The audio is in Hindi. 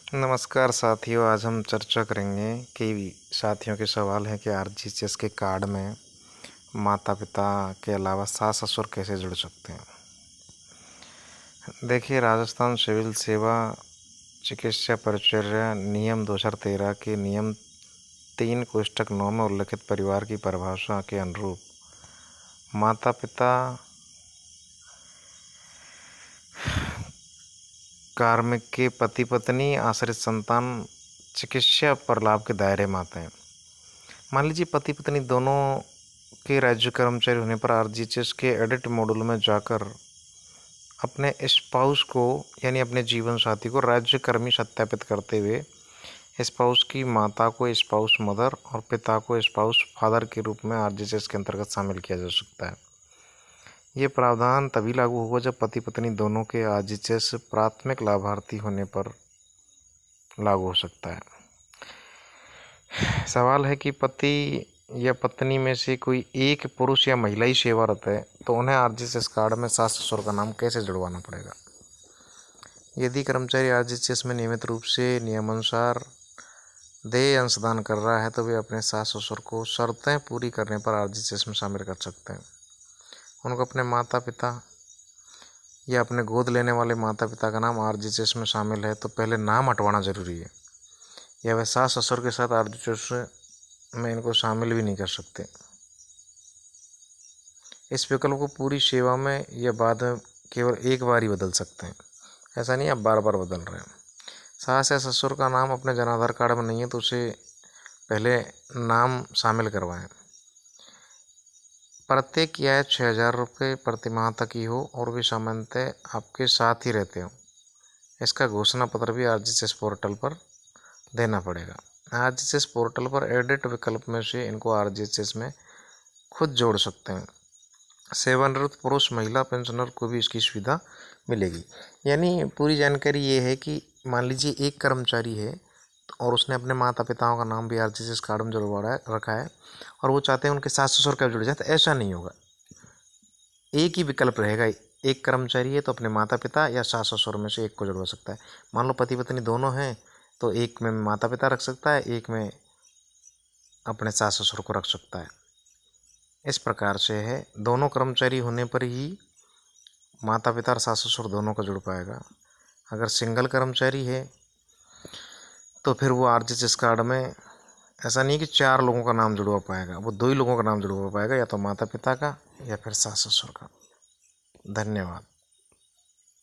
नमस्कार साथियों, आज हम चर्चा करेंगे कि साथियों के सवाल है कि आरजीएचएस के कार्ड में माता पिता के अलावा सास ससुर कैसे जुड़ सकते हैं। देखिए, राजस्थान सिविल सेवा चिकित्सा परिचर्या नियम 2013 के नियम 3 कोष्ठक 9 में उल्लिखित परिवार की परिभाषा के अनुरूप माता पिता कार्मिक के पति पत्नी आश्रित संतान चिकित्सा पर लाभ के दायरे में आते हैं। मान लीजिए पति पत्नी दोनों के राज्य कर्मचारी होने पर आरजीएचएस के एडिट मॉड्यूल में जाकर अपने स्पाउस को यानी अपने जीवन साथी को राज्य कर्मी सत्यापित करते हुए स्पाउस की माता को स्पाउस मदर और पिता को स्पाउस फादर के रूप में आरजीएचएस के अंतर्गत शामिल किया जा सकता है। ये प्रावधान तभी लागू होगा जब पति पत्नी दोनों के आरजीएचएस प्राथमिक लाभार्थी होने पर लागू हो सकता है। सवाल है कि पति या पत्नी में से कोई एक पुरुष या महिला ही सेवारत है तो उन्हें आरजीएचएस कार्ड में सास ससुर का नाम कैसे जुड़वाना पड़ेगा। यदि कर्मचारी आरजीएचएस में नियमित रूप से नियमानुसार देय अंशदान कर रहा है तो वे अपने सास ससुर को शर्तें पूरी करने पर आरजीएचएस में शामिल कर सकते हैं। उनको अपने माता पिता या अपने गोद लेने वाले माता पिता का नाम आरजीएचएस में शामिल है तो पहले नाम हटवाना जरूरी है, या वे सास ससुर के साथ आरजीएचएस में इनको शामिल भी नहीं कर सकते। इस विकल्प को पूरी सेवा में या बाद में केवल एक बार ही बदल सकते हैं, ऐसा नहीं आप बार बार बदल रहे हैं। सास या ससुर का नाम अपने जनाधार कार्ड में नहीं है तो उसे पहले नाम शामिल करवाएं। प्रत्येक रियायत 6,000 रुपये प्रति माह तक ही हो और वे सामान्यतः आपके साथ ही रहते हो। इसका घोषणा पत्र भी आरजीएचएस पोर्टल पर देना पड़ेगा। आरजीएचएस पोर्टल पर एडिट विकल्प में से इनको आरजीएचएस में खुद जोड़ सकते हैं। सेवानिवृत्त पुरुष महिला पेंशनर को भी इसकी सुविधा मिलेगी। यानी पूरी जानकारी ये है कि मान लीजिए एक कर्मचारी है और उसने अपने माता पिताओं का नाम भी आरजीएचएस कार्ड में जुड़वा रखा है और वो चाहते हैं उनके सास ससुर का जुड़ जाए, तो ऐसा नहीं होगा। एक ही विकल्प रहेगा। एक कर्मचारी है तो अपने माता पिता या सास ससुर में से एक को जुड़वा सकता है। मान लो पति पत्नी दोनों हैं तो एक में माता पिता रख सकता है, एक में अपने सास ससुर को रख सकता है। इस प्रकार से है, दोनों कर्मचारी होने पर ही माता पिता और सास ससुर दोनों का जुड़ पाएगा। अगर सिंगल कर्मचारी है तो फिर वो आरजीएचएस कार्ड में ऐसा नहीं कि 4 लोगों का नाम जुड़वा पाएगा, वो 2 ही लोगों का नाम जुड़वा पाएगा, या तो माता पिता का या फिर सास ससुर का। धन्यवाद।